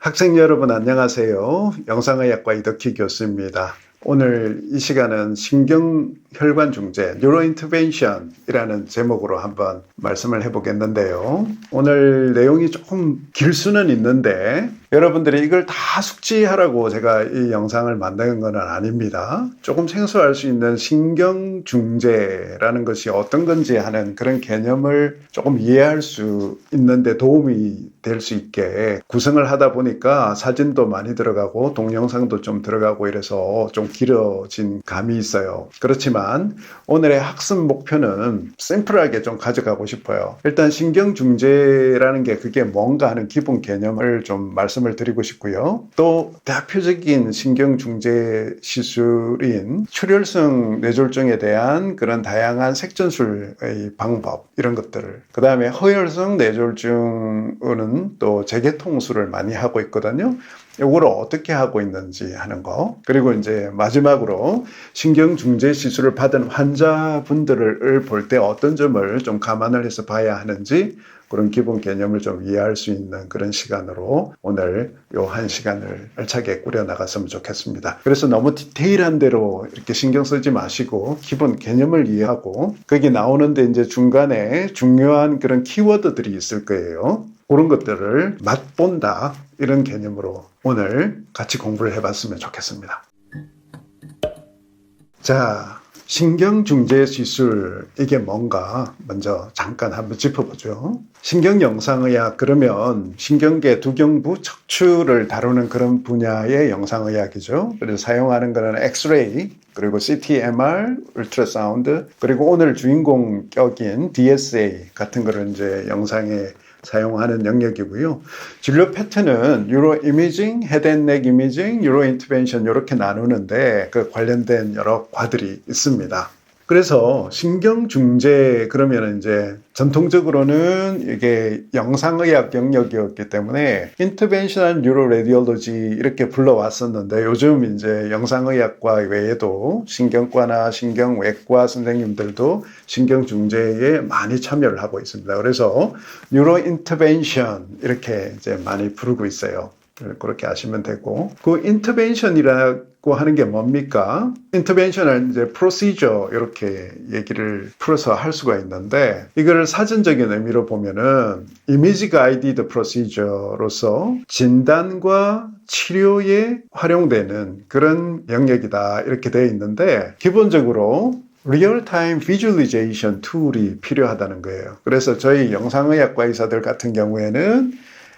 학생 여러분 안녕하세요. 영상의학과 이덕희 교수입니다. 오늘 이 시간은 신경혈관 중재 (Neurointervention)이라는 제목으로 한번 말씀을 해보겠는데요. 오늘 내용이 조금 길 수는 있는데 여러분들이 이걸 다 숙지하라고 제가 이 영상을 만든 건 아닙니다. 조금 생소할 수 있는 신경중재라는 것이 어떤 건지 하는 그런 개념을 조금 이해할 수 있는데 도움이 될 수 있게 구성을 하다 보니까 사진도 많이 들어가고 동영상도 좀 들어가고 이래서 좀 길어진 감이 있어요. 그렇지만 오늘의 학습 목표는 심플하게 좀 가져가고 싶어요. 일단 신경중재라는 게 그게 뭔가 하는 기본 개념을 좀 말씀을 드리고 싶고요. 또 대표적인 신경중재 시술인 출혈성 뇌졸중에 대한 그런 다양한 색전술의 방법 이런 것들을, 그 다음에 허혈성 뇌졸중은 또 재계통술을 많이 하고 있거든요. 이거를 어떻게 하고 있는지 하는 거, 그리고 이제 마지막으로 신경중재 시술을 받은 환자분들을 볼 때 어떤 점을 좀 감안을 해서 봐야 하는지 그런 기본 개념을 좀 이해할 수 있는 그런 시간으로 오늘 요 한 시간을 알차게 꾸려나갔으면 좋겠습니다. 그래서 너무 디테일한 대로 이렇게 신경 쓰지 마시고 기본 개념을 이해하고 거기 나오는데 이제 중간에 중요한 그런 키워드들이 있을 거예요. 그런 것들을 맛본다 이런 개념으로 오늘 같이 공부를 해봤으면 좋겠습니다. 자, 신경중재 시술 이게 뭔가 먼저 잠깐 한번 짚어보죠. 신경영상의학 그러면 신경계 두경부 척추를 다루는 그런 분야의 영상의학이죠. 그래서 사용하는 거는 엑스레이, 그리고 CT, MR, 울트라사운드, 그리고 오늘 주인공 격인 DSA 같은 거를 이제 영상에 사용하는 영역이고요. 진료 패턴은 뉴로 이미징, 헤드 앤 넥 이미징, 뉴로 인터벤션 이렇게 나누는데 그 관련된 여러 과들이 있습니다. 그래서 신경중재 그러면 이제 전통적으로는 이게 영상의학 영역이었기 때문에 인터벤셔널 뉴로 레디올로지 이렇게 불러왔었는데 요즘 이제 영상의학과 외에도 신경과나 신경외과 선생님들도 신경중재에 많이 참여를 하고 있습니다. 그래서 뉴로 인터벤션 이렇게 이제 많이 부르고 있어요. 그렇게 아시면 되고, 그 인터벤션이라고 하는 게 뭡니까? 인터벤션을 이제 프로시저 이렇게 얘기를 풀어서 할 수가 있는데, 이걸 사전적인 의미로 보면은 이미지 가이디드 프로시저로서 진단과 치료에 활용되는 그런 영역이다 이렇게 되어 있는데, 기본적으로 리얼타임 비주얼리제이션 툴이 필요하다는 거예요. 그래서 저희 영상의학과 의사들 같은 경우에는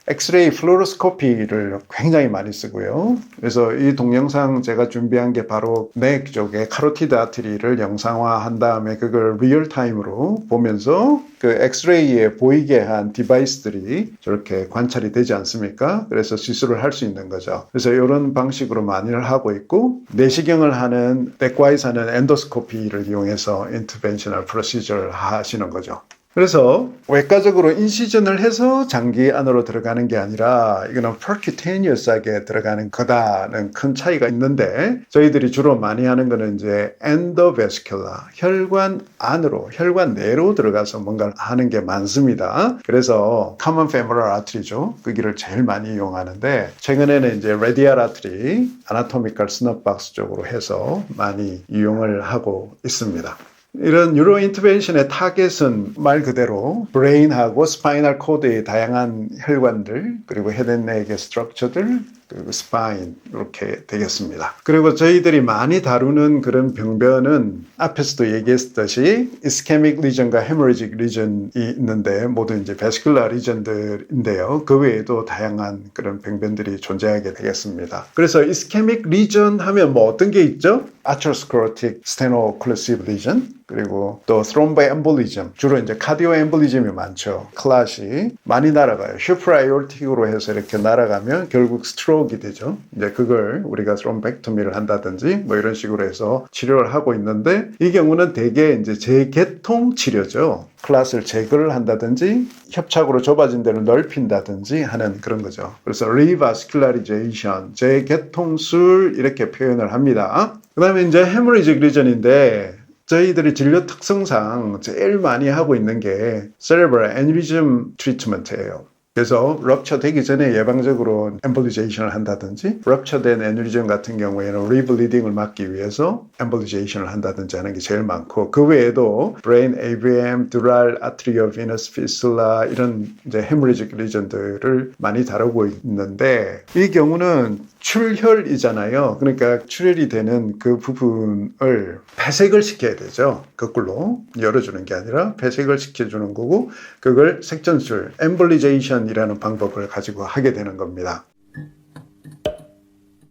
엑스레이 플루로스코피를 굉장히 많이 쓰고요. 그래서 이 동영상 제가 준비한 게 바로 넥 쪽에 카로티드 아트리를 영상화한 다음에 그걸 리얼타임으로 보면서 그 엑스레이에 보이게 한 디바이스들이 저렇게 관찰이 되지 않습니까? 그래서 시술을 할 수 있는 거죠. 그래서 이런 방식으로 많이를 하고 있고, 내시경을 하는 내과 의사는 엔도스코피를 이용해서 인터벤셔널 프로시저를 하시는 거죠. 그래서 외과적으로 인시전을 해서 장기 안으로 들어가는 게 아니라 이거는 percutaneous하게 들어가는 거다는 큰 차이가 있는데, 저희들이 주로 많이 하는 거는 이제 endovascular, 혈관 안으로, 혈관 내로 들어가서 뭔가를 하는 게 많습니다. 그래서 common femoral artery죠. 그 길을 제일 많이 이용하는데, 최근에는 이제 radial artery, anatomical snub box 쪽으로 해서 많이 이용을 하고 있습니다. 이런 뉴로 인터벤션의 타겟은 말 그대로 브레인하고 스파이널 코드의 다양한 혈관들, 그리고 헤드 앤 넥의 스트럭처들, 그리고 스파인 이렇게 되겠습니다. 그리고 저희들이 많이 다루는 그런 병변은 앞에서도 얘기했듯이 이스케믹 리전과 헤모리직 리전이 있는데 모두 이제 베스큘러 리전들인데요. 그 외에도 다양한 그런 병변들이 존재하게 되겠습니다. 그래서 이스케믹 리전 하면 뭐 어떤 게 있죠? 아테로스크로틱 스테노클루시브 리전, 그리고 또 thromboembolism 엠볼리즘, 주로 이제 카디오 엠볼리즘이 많죠. 클래시 많이 날아가요. 슈프라이올틱으로 해서 이렇게 날아가면 결국 스트로크가 되죠. 이제 그걸 우리가 트롬백토미를 한다든지 뭐 이런 식으로 해서 치료를 하고 있는데, 이 경우는 대개 이제 재개통 치료죠. 클래스를 제거를 한다든지 협착으로 좁아진 데를 넓힌다든지 하는 그런 거죠. 그래서 리바스큘라리제이션, 재개통술 이렇게 표현을 합니다. 그 다음에 이제 헤모리직 리전인데, 저희들이 진료 특성상 제일 많이 하고 있는 게 cerebral aneurysm 트리트먼트예요. 그래서 럽처 되기 전에 예방적으로 엠볼리제이션을 한다든지 럽처된 애뉴리즘 같은 경우에는 리블리딩을 막기 위해서 엠볼리제이션을 한다든지 하는 게 제일 많고 그 외에도 브레인 AVM, 두랄 아트리오비너스 피스툴라 이런 이제 헤머리직 리전들을 많이 다루고 있는데 이 경우는 출혈이잖아요. 그러니까 출혈이 되는 그 부분을 폐색을 시켜야 되죠. 거꾸로 열어주는 게 아니라 폐색을 시켜주는 거고 그걸 색전술, 엠볼리제이션이라는 방법을 가지고 하게 되는 겁니다.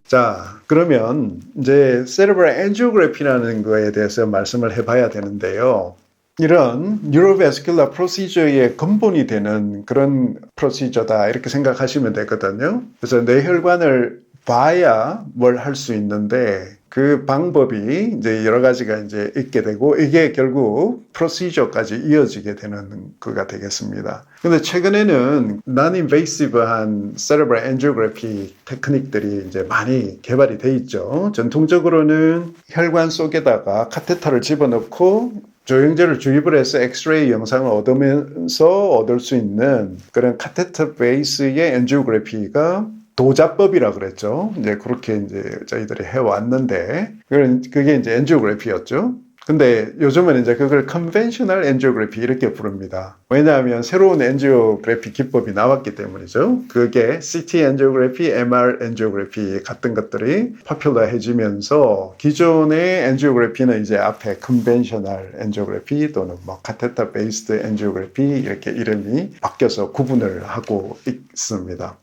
자, 그러면 이제 세레브럴 엔지오그래피라는 거에 대해서 말씀을 해봐야 되는데요. 이런 뉴로베스큘러 프로시저의 근본이 되는 그런 프로시저다 이렇게 생각하시면 되거든요. 그래서 뇌혈관을 봐야 뭘 할 수 있는데 그 방법이 이제 여러 가지가 이제 있게 되고 이게 결국 프로시저까지 이어지게 되는 거가 되겠습니다. 근데 최근에는 non-invasive한 cerebral angiography 테크닉들이 이제 많이 개발이 돼 있죠. 전통적으로는 혈관 속에다가 카테터를 집어넣고 조영제를 주입을 해서 엑스레이 영상을 얻으면서 얻을 수 있는 그런 카테터 베이스의 엔지오그래피가 도자법이라 그랬죠. 이제 그렇게 이제 저희들이 해왔는데, 그게 이제 엔지오그래피였죠. 근데 요즘은 이제 그걸 컨벤셔널 엔지오그래피 이렇게 부릅니다. 왜냐하면 새로운 엔지오그래피 기법이 나왔기 때문이죠. 그게 CT 엔지오그래피, MR 엔지오그래피 같은 것들이 포퓰러해지면서 기존의 엔지오그래피는 이제 앞에 컨벤셔널 엔지오그래피 또는 뭐 카테터 베이스드 엔지오그래피 이렇게 이름이 바뀌어서 구분을 하고 있습니다.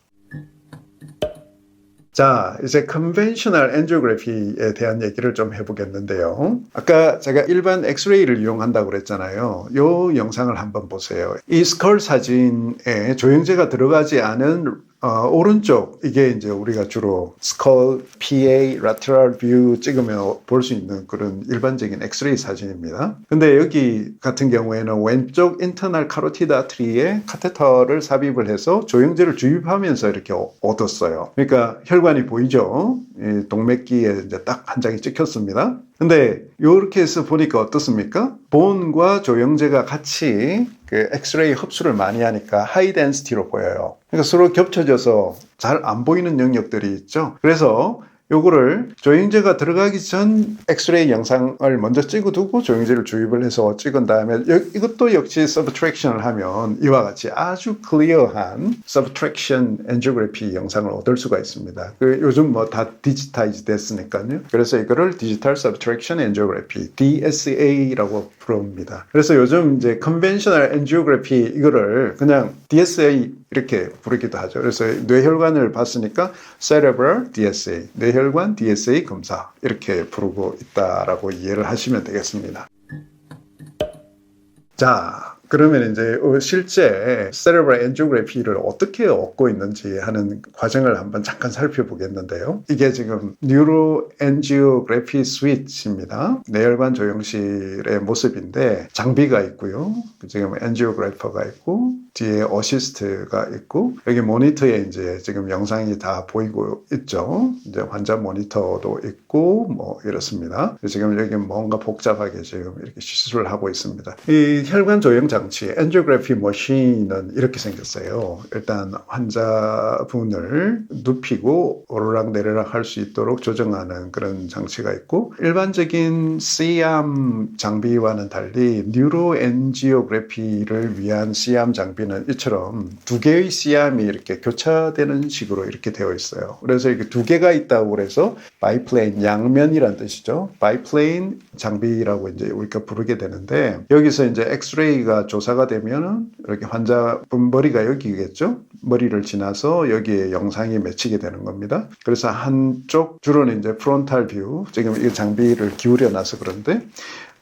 자, 이제 컨벤셔널 엔지오그래피에 대한 얘기를 좀 해보겠는데요. 아까 제가 일반 엑스레이를 이용한다고 그랬잖아요. 이 영상을 한번 보세요. 이 스컬 사진에 조영제가 들어가지 않은 오른쪽 이게 이제 우리가 주로 스컬 PA lateral view 찍으면 볼 수 있는 그런 일반적인 엑스레이 사진입니다. 근데 여기 같은 경우에는 왼쪽 인터널 카로티드 아트리에 카테터를 삽입을 해서 조영제를 주입하면서 이렇게 얻었어요. 그러니까 혈관이 보이죠? 이 동맥기에 이제 딱 한 장이 찍혔습니다. 근데 이렇게 해서 보니까 어떻습니까? 본과 조영제가 같이 그 엑스레이 흡수를 많이 하니까 하이 덴시티로 보여요. 그러니까 서로 겹쳐져서 잘 안 보이는 영역들이 있죠. 그래서 요거를 조영제가 들어가기 전 엑스레이 영상을 먼저 찍어두고 조영제를 주입을 해서 찍은 다음에 이것도 역시 서브트랙션을 하면 이와 같이 아주 클리어한 서브트랙션 엔지오그래피 영상을 얻을 수가 있습니다. 요즘 뭐 다 디지타이즈 됐으니까요. 그래서 이거를 디지털 서브트랙션 엔지오그래피 DSA라고 부릅니다. 그래서 요즘 이제 컨벤셔널 엔지오그래피 이거를 그냥 DSA 이렇게 부르기도 하죠. 그래서 뇌혈관을 봤으니까 cerebral DSA, 뇌혈관 DSA 검사 이렇게 부르고 있다라고 이해를 하시면 되겠습니다. 자, 그러면 이제 실제 cerebral angiography를 어떻게 얻고 있는지 하는 과정을 한번 잠깐 살펴보겠는데요. 이게 지금 neuroangiography switch입니다. 뇌혈관 조영실의 모습인데 장비가 있고요. 지금 엔지오그래퍼가 있고 뒤에 어시스트가 있고 여기 모니터에 이제 지금 영상이 다 보이고 있죠. 이제 환자 모니터도 있고 뭐 이렇습니다. 지금 여기 뭔가 복잡하게 지금 이렇게 시술을 하고 있습니다. 이 혈관 조영 장치 엔지오그래피 머신은 이렇게 생겼어요. 일단 환자분을 눕히고 오르락내리락 할 수 있도록 조정하는 그런 장치가 있고 일반적인 C암 장비와는 달리 뉴로엔지오그래피를 위한 C암 장비는 이처럼 두 개의 C암이 이렇게 교차되는 식으로 이렇게 되어 있어요. 그래서 이렇게 두 개가 있다고 해서 바이플레인 양면이란 뜻이죠. 바이플레인 장비라고 이제 우리가 부르게 되는데 여기서 이제 엑스레이가 조사가 되면은 이렇게 환자분 머리가 여기겠죠. 머리를 지나서 여기에 영상이 맺히게 되는 겁니다. 그래서 한쪽 주로는 이제 프론탈 뷰, 지금 이 장비를 기울여 놔서 그런데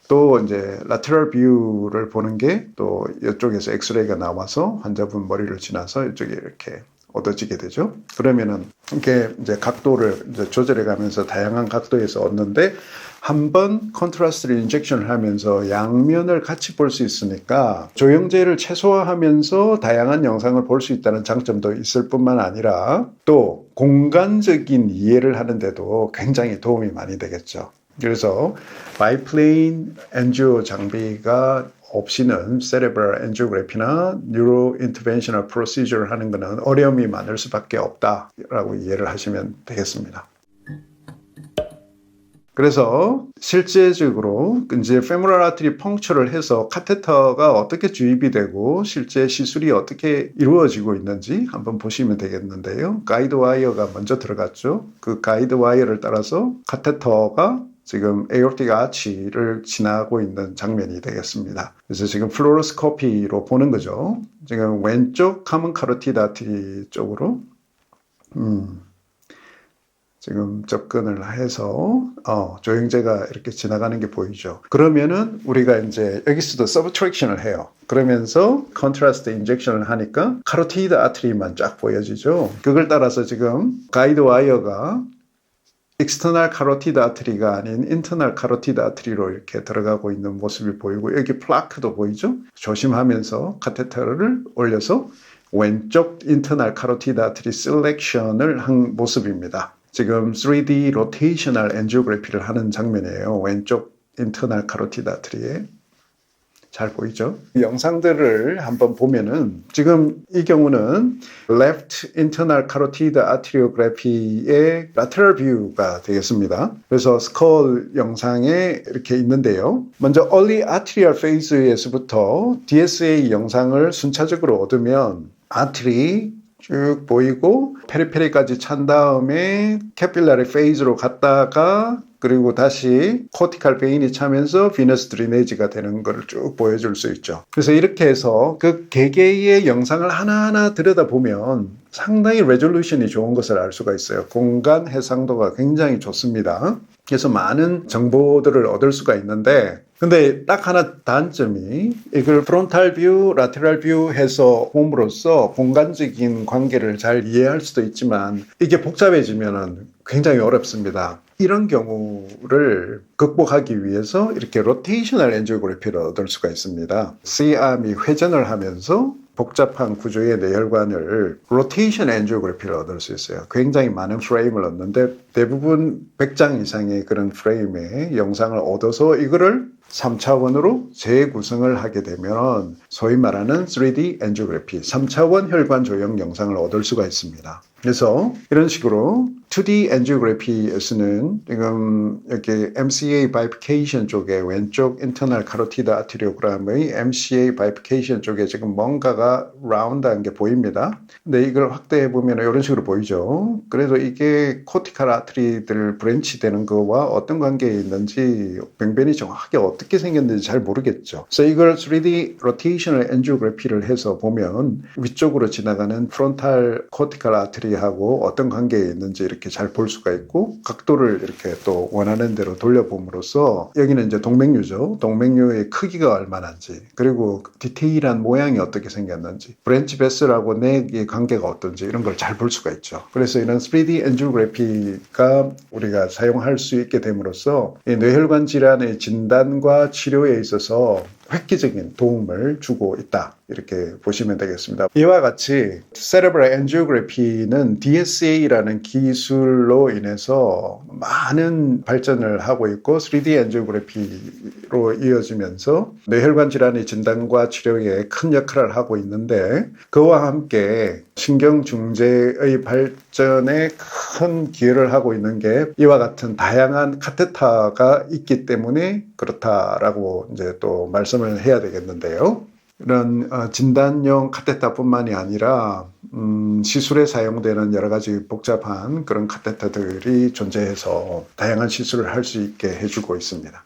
또 이제 lateral view를 보는 게 또 이쪽에서 엑스레이가 나와서 환자분 머리를 지나서 이쪽에 이렇게 얻어지게 되죠. 그러면은 이렇게 이제 각도를 이제 조절해 가면서 다양한 각도에서 얻는데 한번 컨트라스트를 인젝션을 하면서 양면을 같이 볼 수 있으니까 조영제를 최소화하면서 다양한 영상을 볼 수 있다는 장점도 있을 뿐만 아니라 또 공간적인 이해를 하는데도 굉장히 도움이 많이 되겠죠. 그래서 바이플레인 엔지오 장비가 없이는 cerebral angiography나 neurointerventional procedure 하는 것은 어려움이 많을 수밖에 없다라고 이해를 하시면 되겠습니다. 그래서 실제적으로 이제 femoral artery puncture를 해서 카테터가 어떻게 주입이 되고 실제 시술이 어떻게 이루어지고 있는지 한번 보시면 되겠는데요. 가이드 와이어가 먼저 들어갔죠. 그 가이드 와이어를 따라서 카테터가 지금 aortic arch를 지나고 있는 장면이 되겠습니다. 그래서 지금 플로로스코피로 보는 거죠. 지금 왼쪽 common carotid artery 쪽으로 지금 접근을 해서 조영제가 이렇게 지나가는 게 보이죠. 그러면은 우리가 이제 여기서도 서브트랙션을 해요. 그러면서 컨트라스트 인젝션을 하니까 카로티드 아트리만 쫙 보여지죠. 그걸 따라서 지금 가이드 와이어가 익스터널 카로티드 아트리가 아닌 인터널 카로티드 아트리로 이렇게 들어가고 있는 모습이 보이고 여기 플라크도 보이죠. 조심하면서 카테터를 올려서 왼쪽 인터널 카로티드 아트리 셀렉션을 한 모습입니다. 지금 3D 로테이셔널 엔지오그래피를 하는 장면이에요. 왼쪽 인터널 카로티드 아트리에. 잘 보이죠? 이 영상들을 한번 보면은 지금 이 경우는 left internal carotid arteriography의 lateral view가 되겠습니다. 그래서 스컬 영상에 이렇게 있는데요. 먼저 early arterial phase에서부터 DSA 영상을 순차적으로 얻으면 아트리 쭉 보이고 페리페리까지 찬 다음에 캐필라리 페이즈로 갔다가 그리고 다시 코티칼 베인이 차면서 비너스 드리네이지가 되는 걸 쭉 보여줄 수 있죠. 그래서 이렇게 해서 그 개개의 영상을 하나하나 들여다보면 상당히 레졸루션이 좋은 것을 알 수가 있어요. 공간 해상도가 굉장히 좋습니다. 그래서 많은 정보들을 얻을 수가 있는데 근데 딱 하나 단점이 이걸 프론탈 뷰, 라테랄 뷰 해서 봄으로써 공간적인 관계를 잘 이해할 수도 있지만 이게 복잡해지면 굉장히 어렵습니다. 이런 경우를 극복하기 위해서 이렇게 로테이셔널 엔지오그래피를 얻을 수가 있습니다. C암이 회전을 하면서 복잡한 구조의 뇌혈관을 로테이션 엔지오그래피를 얻을 수 있어요. 굉장히 많은 프레임을 얻는데 대부분 100장 이상의 그런 프레임의 영상을 얻어서 이거를 3차원으로 재구성을 하게 되면 소위 말하는 3D 엔지오그래피, 3차원 혈관 조형 영상을 얻을 수가 있습니다. 그래서 이런 식으로 2D 엔지오그래피에서는 지금 이렇게 MCA 바이피케이션 쪽에 왼쪽 인터널 카로티드 아티리오그램의 MCA 바이피케이션 쪽에 지금 뭔가가 라운드한 게 보입니다. 근데 이걸 확대해 보면 이런 식으로 보이죠. 그래서 이게 코티칼 아트리들 브랜치 되는 거와 어떤 관계에 있는지 병변이 정확하게 어떻게 생겼는지 잘 모르겠죠. 그래서 이걸 3D 로테이셔널 엔지오그래피를 해서 보면 위쪽으로 지나가는 프론탈 코티칼 아트리하고 어떤 관계에 있는지 이렇게 잘 볼 수가 있고 각도를 이렇게 또 원하는 대로 돌려봄으로써 여기는 이제 동맥류죠. 동맥류의 크기가 얼마나인지 그리고 디테일한 모양이 어떻게 생겼는지 브랜치 베슬하고 넥의 관계가 어떤지 이런 걸 잘 볼 수가 있죠. 그래서 이런 3D 엔지오그래피가 우리가 사용할 수 있게 됨으로써 이 뇌혈관 질환의 진단과 치료에 있어서 획기적인 도움을 주고 있다. 이렇게 보시면 되겠습니다. 이와 같이 Cerebral Angiography는 DSA라는 기술로 인해서 많은 발전을 하고 있고 3D Angiography로 이어지면서 뇌혈관 질환의 진단과 치료에 큰 역할을 하고 있는데 그와 함께 신경중재의 발전에 큰 기여를 하고 있는 게 이와 같은 다양한 카테터가 있기 때문에 그렇다라고 이제 또 말씀을 해야 되겠는데요. 이런 진단용 카테터뿐만이 아니라 시술에 사용되는 여러 가지 복잡한 그런 카테터들이 존재해서 다양한 시술을 할 수 있게 해주고 있습니다.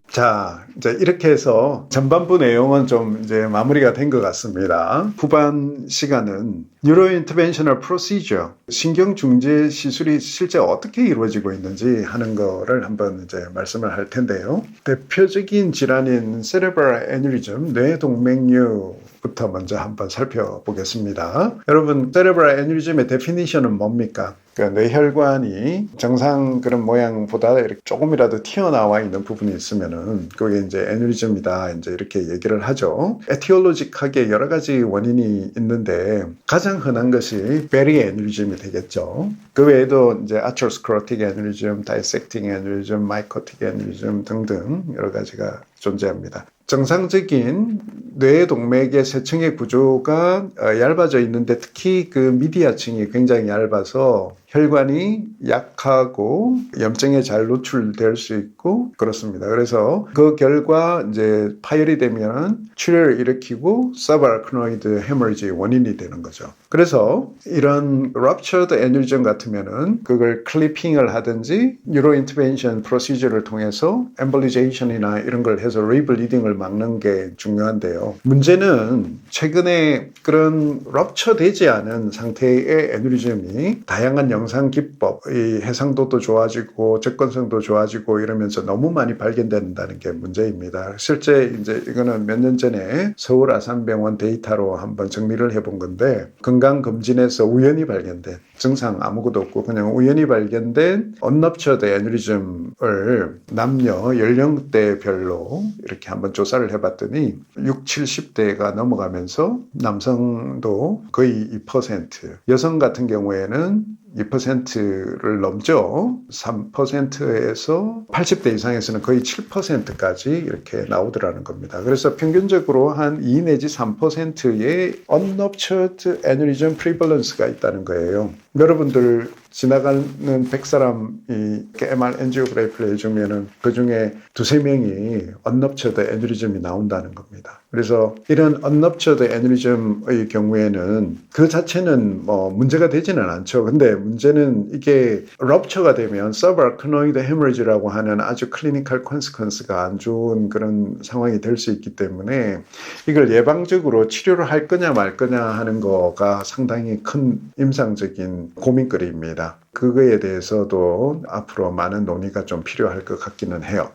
자, 이제 이렇게 해서 전반부 내용은 좀 이제 마무리가 된 것 같습니다. 후반 시간은 Neurointerventional Procedure, 신경중재 시술이 실제 어떻게 이루어지고 있는지 하는 거를 한번 이제 말씀을 할 텐데요. 대표적인 질환인 Cerebral Aneurysm, 뇌동맥류부터 먼저 한번 살펴보겠습니다. 여러분, Cerebral Aneurysm의 definition은 뭡니까? 그러니까 뇌혈관이 정상 그런 모양보다 이렇게 조금이라도 튀어나와 있는 부분이 있으면은 그게 이제 애뉴리즘이다 이제 이렇게 얘기를 하죠. 에티올로직하게 여러 가지 원인이 있는데 가장 흔한 것이 베리 애뉴리즘이 되겠죠. 그 외에도 이제 아테로스크로틱 애뉴리즘, 다이섹팅 애뉴리즘, 마이코틱 애뉴리즘 등등 여러 가지가 존재합니다. 정상적인 뇌동맥의 세층의 구조가 얇아져 있는데 특히 그 미디아층이 굉장히 얇아서 혈관이 약하고 염증에 잘 노출될 수 있고 그렇습니다. 그래서 그 결과 이제 파열이 되면 출혈을 일으키고 서브아크노이드 헤머리지 원인이 되는 거죠. 그래서 이런 ruptured aneurysm 같으면은 그걸 클리핑을 하든지 뉴로 인터벤션 프로시저를 통해서 엠볼리제이션이나 이런 걸 해서 리블리딩을 막는 게 중요한데요. 문제는 최근에 그런 rupture 되지 않은 상태의 애뉴리즘이 다양한 영상 기법, 이 해상도도 좋아지고 접근성도 좋아지고 이러면서 너무 많이 발견된다는 게 문제입니다. 실제 이제 이거는 몇 년 전에 서울 아산병원 데이터로 한번 정리를 해본 건데 건강검진에서 우연히 발견된 증상 아무것도 없고 그냥 우연히 발견된 언럽처드 애뉴리즘을 남녀 연령대별로 이렇게 한번 조사를 해봤더니 60, 70대가 넘어가면서 남성도 거의 2%, 여성 같은 경우에는 2%를 넘죠. 3%에서 80대 이상에서는 거의 7%까지 이렇게 나오더라는 겁니다. 그래서 평균적으로 한 2 내지 3%의 unruptured aneurysm prevalence가 있다는 거예요. 여러분들 지나가는 100사람이 MR 엔지오그래피를 해주면은 그 중에 2~3명이 언럽처드 애뉴리즘이 나온다는 겁니다. 그래서 이런 언럽처드 애뉴리즘의 경우에는 그 자체는 뭐 문제가 되지는 않죠. 근데 문제는 이게 럽처가 되면 서브아크노이드 헤머리지라고 하는 아주 클리니컬 컨시퀀스가 안 좋은 그런 상황이 될 수 있기 때문에 이걸 예방적으로 치료를 할 거냐 말 거냐 하는 거가 상당히 큰 임상적인 고민거리입니다. 그거에 대해서도 앞으로 많은 논의가 좀 필요할 것 같기는 해요.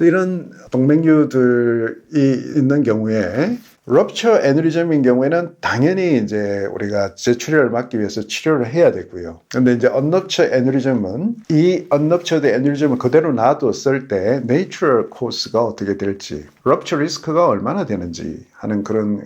이런 동맥류들이 있는 경우에 rupture aneurysm인 경우에는 당연히 이제 우리가 재출혈을 막기 위해서 치료를 해야 되고요. 근데 이제 unruptured aneurysm은 이 unruptured aneurysm을 그대로 놔뒀을 때 natural course가 어떻게 될지, rupture 리스크가 얼마나 되는지 하는 그런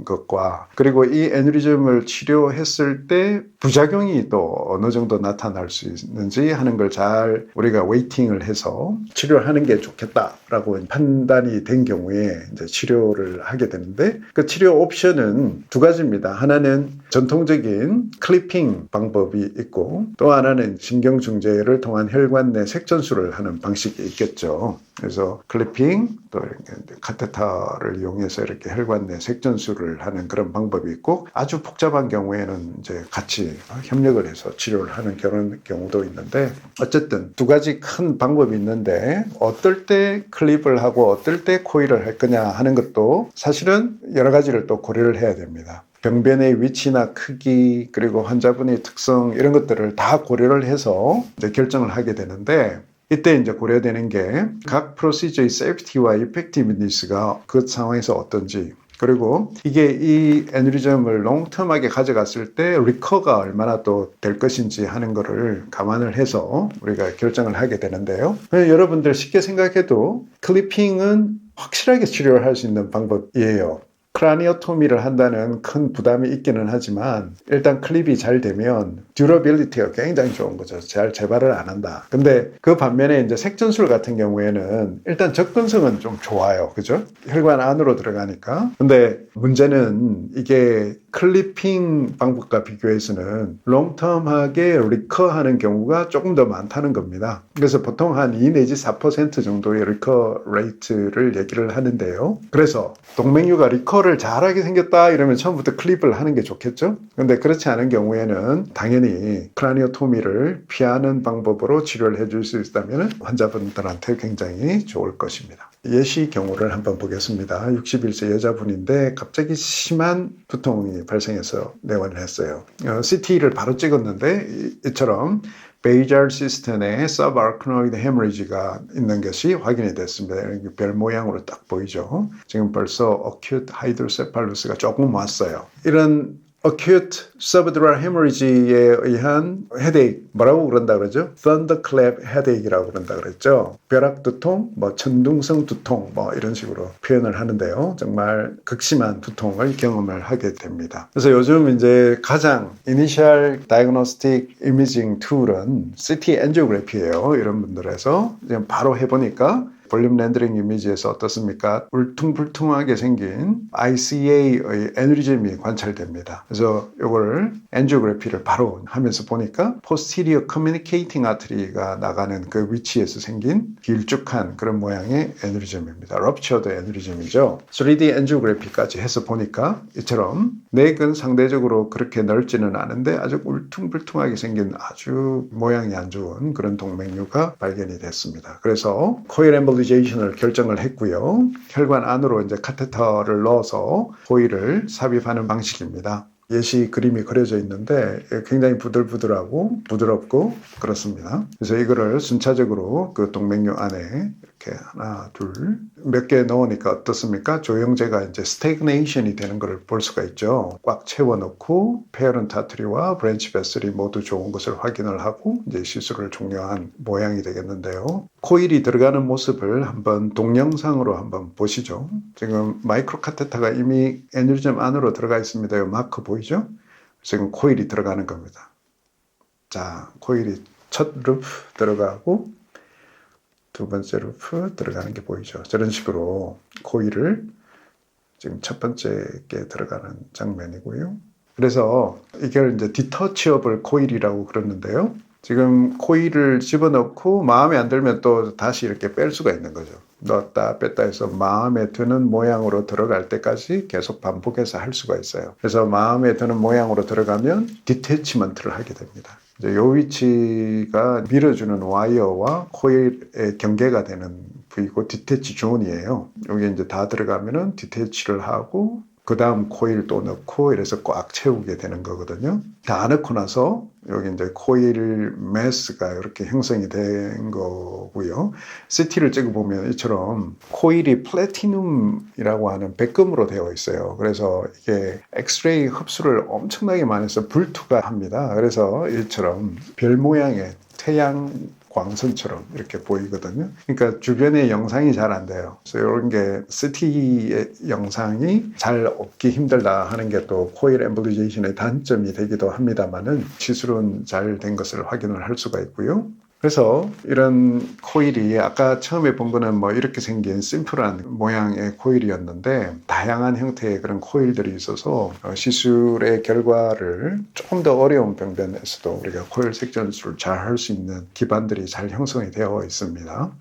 것과 그리고 이 애뉴리즘을 치료했을 때 부작용이 또 어느 정도 나타날 수 있는지 하는 걸 잘 우리가 웨이팅을 해서 치료를 하는 게 좋겠다라고 판단이 된 경우에 이제 치료를 하게 되는데 그 치료 옵션은 2가지입니다. 하나는 전통적인 클리핑 방법이 있고 또 하나는 신경중재를 통한 혈관 내 색전술을 하는 방식이 있겠죠. 그래서 클리핑 또 이렇게 카테터를 이용해서 이렇게 혈관 내 색전술을 하는 그런 방법이 있고 아주 복잡한 경우에는 이제 같이 협력을 해서 치료를 하는 그런 경우도 있는데 어쨌든 2가지 큰 방법이 있는데 어떨 때 클립을 하고 어떨 때 코일을 할 거냐 하는 것도 사실은 여러 가지를 또 고려를 해야 됩니다. 병변의 위치나 크기 그리고 환자분의 특성 이런 것들을 다 고려를 해서 이제 결정을 하게 되는데 이때 이제 고려되는 게 각 프로시저의 세이프티와 이펙티브니스가 그 상황에서 어떤지 그리고 이게 이 애뉴리즘을 롱텀하게 가져갔을 때 리커가 얼마나 또 될 것인지 하는 거를 감안을 해서 우리가 결정을 하게 되는데요. 여러분들 쉽게 생각해도 클리핑은 확실하게 치료를 할 수 있는 방법이에요. 크라니오토미를 한다는 큰 부담이 있기는 하지만 일단 클립이 잘 되면 듀러빌리티가 굉장히 좋은 거죠. 잘 재발을 안 한다. 근데 그 반면에 이제 색전술 같은 경우에는 일단 접근성은 좀 좋아요. 그죠? 혈관 안으로 들어가니까. 근데 문제는 이게 클리핑 방법과 비교해서는 롱텀하게 리커하는 경우가 조금 더 많다는 겁니다. 그래서 보통 한 2 내지 4% 정도의 리커 레이트를 얘기를 하는데요. 그래서 동맥류가 리커를 잘하게 생겼다 이러면 처음부터 클립을 하는 게 좋겠죠? 근데 그렇지 않은 경우에는 당연히 크라니오토미를 피하는 방법으로 치료를 해줄 수 있다면 환자분들한테 굉장히 좋을 것입니다. 예시 경우를 한번 보겠습니다. 61세 여자분인데 갑자기 심한 두통이 발생해서 내원을 했어요. CT를 바로 찍었는데 이처럼 베이잘 시스템에 서브아크노이드 헤머리지가 있는 것이 확인이 됐습니다. 이렇게 별 모양으로 딱 보이죠. 지금 벌써 어큐트 하이드로세팔루스가 조금 왔어요. 이런 acute subdural hemorrhage에 의한 headache, 뭐라고 그런다 그러죠? thunderclap headache이라고 그런다 그랬죠. 벼락 두통, 천둥성 두통, 이런 식으로 표현을 하는데요. 정말 극심한 두통을 경험을 하게 됩니다. 그래서 요즘 이제 가장 initial diagnostic imaging tool은 CT angiography예요. 이런 분들에서 바로 해보니까 볼륨 렌더링 이미지에서 어떻습니까? 울퉁불퉁하게 생긴 ICA의 애누리즘이 관찰됩니다. 그래서 이걸 엔지오그래피를 바로 하면서 보니까 posterior communicating artery가 나가는 그 위치에서 생긴 길쭉한 그런 모양의 애누리즘입니다. ruptured 애누리즘이죠. 3D 엔지오그래피까지 해서 보니까 이처럼 넥은 상대적으로 그렇게 넓지는 않은데 아주 울퉁불퉁하게 생긴 아주 모양이 안 좋은 그런 동맥류가 발견이 됐습니다. 그래서 코일 엠볼리제이션을 결정을 했고요. 혈관 안으로 이제 카테터를 넣어서 코일을 삽입하는 방식입니다. 예시 그림이 그려져 있는데 굉장히 부들부들하고 부드럽고 그렇습니다. 그래서 이거를 순차적으로 그 동맥류 안에 이렇게 하나, 둘, 몇 개 넣으니까 어떻습니까? 조영제가 이제 스태그네이션이 되는 걸 볼 수가 있죠. 꽉 채워놓고 페어런트 아트리와 브랜치 베슬이 모두 좋은 것을 확인을 하고 이제 시술을 종료한 모양이 되겠는데요. 코일이 들어가는 모습을 한번 동영상으로 한번 보시죠. 지금 마이크로 카테터가 이미 애뉴리즘 안으로 들어가 있습니다. 마크 보이죠? 지금 코일이 들어가는 겁니다. 자, 코일이 첫 루프 들어가고 두 번째 루프 들어가는 게 보이죠. 저런 식으로 코일을 지금 첫 번째 게 들어가는 장면이고요. 그래서 이걸 이제 디터치어블 코일이라고 그러는데요. 지금 코일을 집어넣고 마음에 안 들면 또 다시 이렇게 뺄 수가 있는 거죠. 넣었다 뺐다 해서 마음에 드는 모양으로 들어갈 때까지 계속 반복해서 할 수가 있어요. 그래서 마음에 드는 모양으로 들어가면 디태치먼트를 하게 됩니다. 이제 이 위치가 밀어주는 와이어와 코일의 경계가 되는 부위고 디태치 존이에요. 여기 이제 다 들어가면은 디태치를 하고 그 다음 코일 또 넣고 이래서 꽉 채우게 되는 거거든요. 다 넣고 나서 여기 이제 코일 매스가 이렇게 형성이 된 거고요. CT를 찍어보면 이처럼 코일이 플래티눔이라고 하는 백금으로 되어 있어요. 그래서 이게 엑스레이 흡수를 엄청나게 많이 해서 불투가 합니다. 그래서 이처럼 별 모양의 태양 광선처럼 이렇게 보이거든요. 그러니까 주변에 영상이 잘 안 돼요. 그래서 이런 게 CT의 영상이 잘 얻기 힘들다 하는 게 또 코일 엠볼리제이션의 단점이 되기도 합니다만은 시술은 잘 된 것을 확인을 할 수가 있고요. 그래서 이런 코일이 아까 처음에 본 거는 이렇게 생긴 심플한 모양의 코일이었는데 다양한 형태의 그런 코일들이 있어서 시술의 결과를 조금 더 어려운 병변에서도 우리가 코일 색전술을 잘 할 수 있는 기반들이 잘 형성이 되어 있습니다.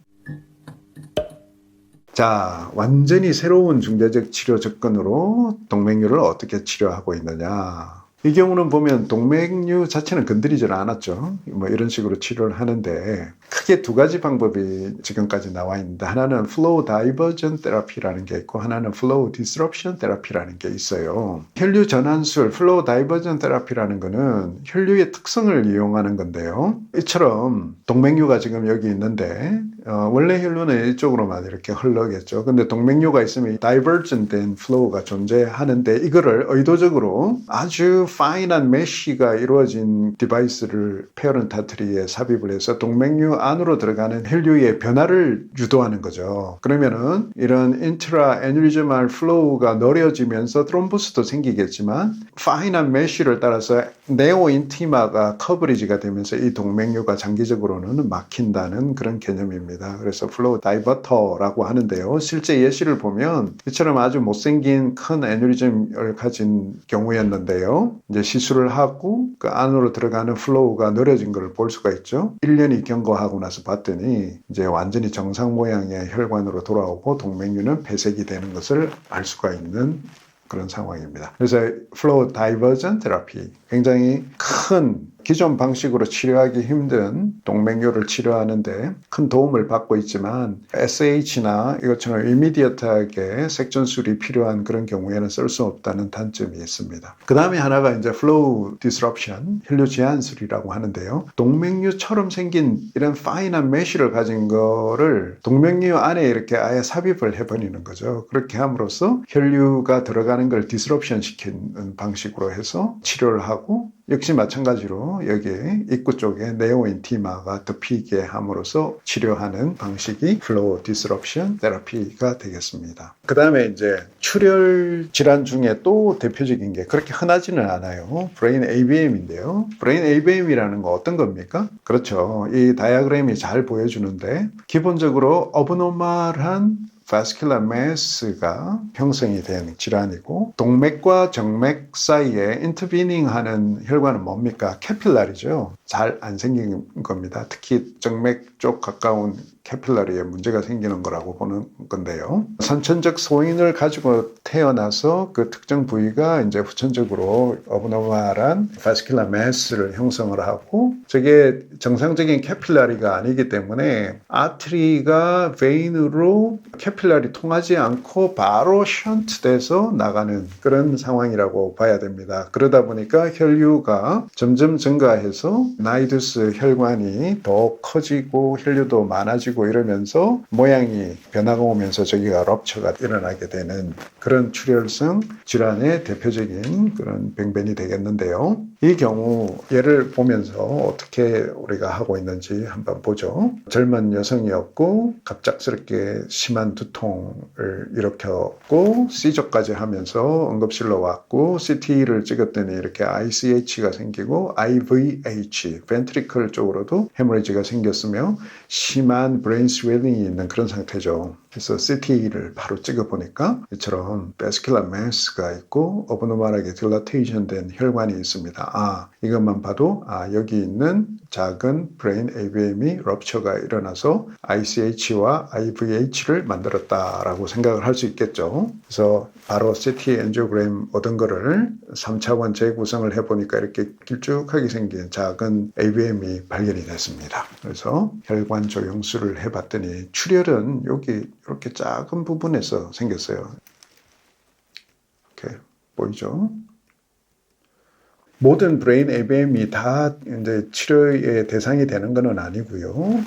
자, 완전히 새로운 중대적 치료 접근으로 동맥류를 어떻게 치료하고 있느냐. 이 경우는 보면 동맥류 자체는 건드리질 않았죠. 이런 식으로 치료를 하는데 크게 두 가지 방법이 지금까지 나와 있는데 하나는 flow diversion therapy라는 게 있고 하나는 flow disruption therapy라는 게 있어요. 혈류 전환술 flow diversion therapy라는 거는 혈류의 특성을 이용하는 건데요. 이처럼 동맥류가 지금 여기 있는데 원래 혈류는 이쪽으로만 이렇게 흘러겠죠. 근데 동맥류가 있으면 divergent 된 flow가 존재하는데 이거를 의도적으로 아주 파인한 메쉬가 이루어진 디바이스를 페어런트 아트리에 삽입을 해서 동맥류 안으로 들어가는 혈류의 변화를 유도하는 거죠. 그러면은 이런 인트라 애뉴리즈말 플로우가 느려지면서 트롬보스도 생기겠지만 파인한 메쉬를 따라서 네오 인티마가 커버리지가 되면서 이 동맥류가 장기적으로는 막힌다는 그런 개념입니다. 그래서 플로우 다이버터라고 하는데요. 실제 예시를 보면 이처럼 아주 못생긴 큰 애뉴리즘을 가진 경우였는데요. 이제 시술을 하고 그 안으로 들어가는 플로우가 느려진 걸 볼 수가 있죠. 1년이 경과하고 나서 봤더니 이제 완전히 정상 모양의 혈관으로 돌아오고 동맥류는 폐색이 되는 것을 알 수가 있는 그런 상황입니다. 그래서 flow diversion therapy 굉장히 큰 기존 방식으로 치료하기 힘든 동맥류를 치료하는데 큰 도움을 받고 있지만 SH나 이것처럼 이미디어트하게 색전술이 필요한 그런 경우에는 쓸 수 없다는 단점이 있습니다. 그 다음에 하나가 이제 flow disruption, 혈류 제한술이라고 하는데요. 동맥류처럼 생긴 이런 파인한 메쉬를 가진 거를 동맥류 안에 이렇게 아예 삽입을 해버리는 거죠. 그렇게 함으로써 혈류가 들어가는 걸 디스럽션 시키는 방식으로 해서 치료를 하고 역시 마찬가지로 여기 입구 쪽에 네오인티마가 덮이게 함으로써 치료하는 방식이 플로우 디스럽션 테라피가 되겠습니다. 그 다음에 이제 출혈 질환 중에 또 대표적인 게 그렇게 흔하지는 않아요. 브레인 AVM인데요. 브레인 AVM이라는 거 어떤 겁니까? 그렇죠. 이 다이어그램이 잘 보여주는데 기본적으로 어브노멀한 vascular mass가 형성이 된 질환이고 동맥과 정맥 사이에 인터비닝 하는 혈관은 뭡니까? 캐필라리죠. 잘 안 생긴 겁니다. 특히 정맥 쪽 가까운 캐필라리에 문제가 생기는 거라고 보는 건데요. 선천적 소인을 가지고 태어나서 그 특정 부위가 이제 후천적으로 어브노멀한 vascular mass를 형성을 하고 저게 정상적인 캐필라리가 아니기 때문에 아트리가 베인으로 캐필라리 통하지 않고 바로 션트돼서 나가는 그런 상황이라고 봐야 됩니다. 그러다 보니까 혈류가 점점 증가해서 나이두스 혈관이 더 커지고 혈류도 많아지고 이러면서 모양이 변화가 오면서 저기가 럽처가 일어나게 되는 그런 출혈성 질환의 대표적인 그런 병변이 되겠는데요. 이 경우 얘를 보면서 어떻게 우리가 하고 있는지 한번 보죠. 젊은 여성이었고 갑작스럽게 심한 두통을 일으켰고 시저까지 하면서 응급실로 왔고 CT를 찍었더니 이렇게 ICH가 생기고 IVH, ventricle 쪽으로도 헤모리지가 생겼으며 심한 브레인 스웰링이 있는 그런 상태죠. 그래서 CT를 바로 찍어보니까 이처럼 vascular mass가 있고 어브노멀하게 딜라테이션 된 혈관이 있습니다. 아, 이것만 봐도 여기 있는 작은 브레인 AVM이 럽처가 일어나서 ICH와 IVH를 만들었다라고 생각을 할 수 있겠죠. 그래서 바로 CT 엔지오그램 얻은 거를 3차원 재구성을 해보니까 이렇게 길쭉하게 생긴 작은 AVM이 발견이 됐습니다. 그래서 혈관 조영술을 해봤더니 출혈은 여기 이렇게 작은 부분에서 생겼어요. 이렇게 보이죠? 모든 브레인 AVM이 다 이제 치료의 대상이 되는 것은 아니고요.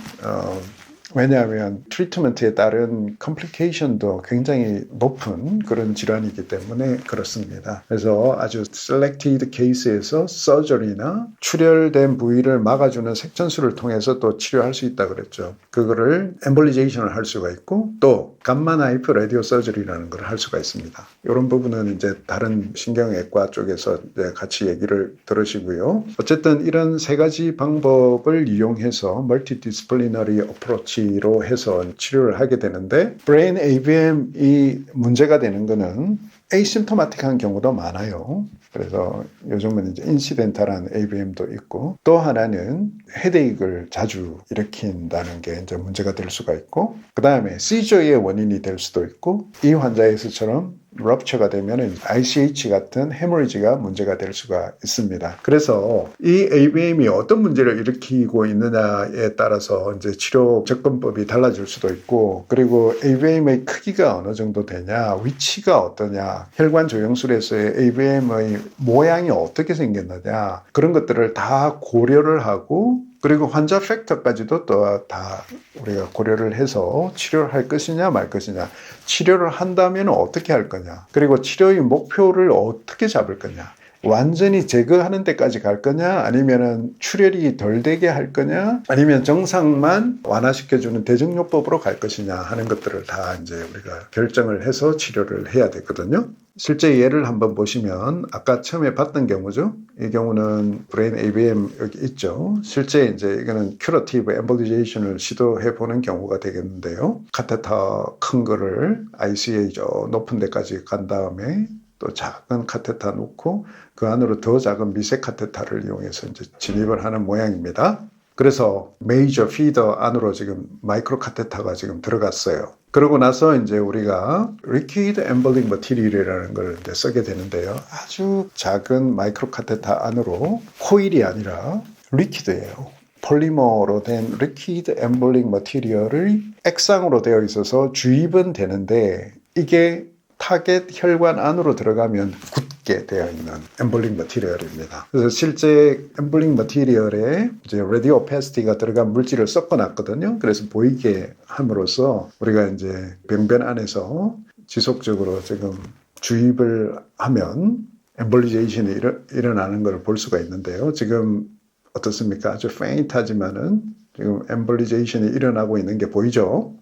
왜냐하면 트리트먼트에 따른 컴플리케이션도 굉장히 높은 그런 질환이기 때문에 그렇습니다. 그래서 아주 셀렉티드 케이스에서 서저리나 출혈된 부위를 막아주는 색전술을 통해서 또 치료할 수 있다고 그랬죠. 그거를 엠볼리제이션을 할 수가 있고 또 감마 나이프 라디오 서저리라는 걸 할 수가 있습니다. 이런 부분은 이제 다른 신경외과 쪽에서 이제 같이 얘기를 들으시고요. 어쨌든 이런 세 가지 방법을 이용해서 멀티디스플리너리 어프로치 로 해서 치료를 하게 되는데 브레인 AVM이 문제가 되는 거는 에이심토마틱한 경우도 많아요. 그래서 요즘은 이제 인시덴탈한 AVM도 있고 또 하나는 헤데익을 자주 일으킨다는 게 이제 문제가 될 수가 있고 그 다음에 시저의 원인이 될 수도 있고 이 환자에서처럼 럽처가 되면 ICH 같은 헤모리지가 문제가 될 수가 있습니다. 그래서 이 AVM이 어떤 문제를 일으키고 있느냐에 따라서 이제 치료 접근법이 달라질 수도 있고 그리고 AVM의 크기가 어느 정도 되냐, 위치가 어떠냐, 혈관 조영술에서의 AVM의 모양이 어떻게 생겼느냐 그런 것들을 다 고려를 하고 그리고 환자 팩터까지도 또 다 우리가 고려를 해서 치료를 할 것이냐 말 것이냐 치료를 한다면 어떻게 할 거냐 그리고 치료의 목표를 어떻게 잡을 거냐 완전히 제거하는 데까지 갈 거냐 아니면 출혈이 덜 되게 할 거냐 아니면 정상만 완화시켜주는 대증요법으로 갈 것이냐 하는 것들을 다 이제 우리가 결정을 해서 치료를 해야 되거든요. 실제 예를 한번 보시면 아까 처음에 봤던 경우죠. 이 경우는 브레인 AVM 여기 있죠. 실제 이제 이거는 큐러티브 엠볼리제이션을 시도해 보는 경우가 되겠는데요. 카테터 큰 거를 ICA 저 높은 데까지 간 다음에 또 작은 카테터 놓고 그 안으로 더 작은 미세 카테터를 이용해서 이제 진입을 하는 모양입니다. 그래서 메이저 피더 안으로 지금 마이크로 카테터가 지금 들어갔어요. 그러고 나서 이제 우리가 리퀴드 엠볼링 머티리얼이라는 걸 이제 쓰게 되는데요. 아주 작은 마이크로 카테터 안으로 코일이 아니라 리퀴드예요. 폴리머로 된 리퀴드 엠볼링 머티리얼이 액상으로 되어 있어서 주입은 되는데 이게 타겟 혈관 안으로 들어가면 굳게 되어 있는 엠볼링 머티리얼입니다. 그래서 실제 엠볼링 머티리얼에 이제 레디오 오페시티가 들어간 물질을 섞어놨거든요. 그래서 보이게 함으로써 우리가 이제 병변 안에서 지속적으로 지금 주입을 하면 엠볼리제이션이 일어나는 걸 볼 수가 있는데요. 지금 어떻습니까? 아주 페인트하지만은 지금 엠볼리제이션이 일어나고 있는 게 보이죠?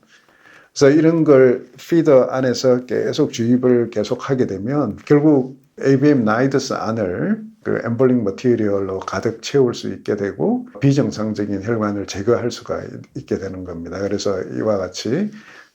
그래서 이런 걸 피더 안에서 계속 주입을 계속 하게 되면 결국 ABM 나이더스 안을 그 엠볼링 머티리얼로 가득 채울 수 있게 되고 비정상적인 혈관을 제거할 수가 있게 되는 겁니다. 그래서 이와 같이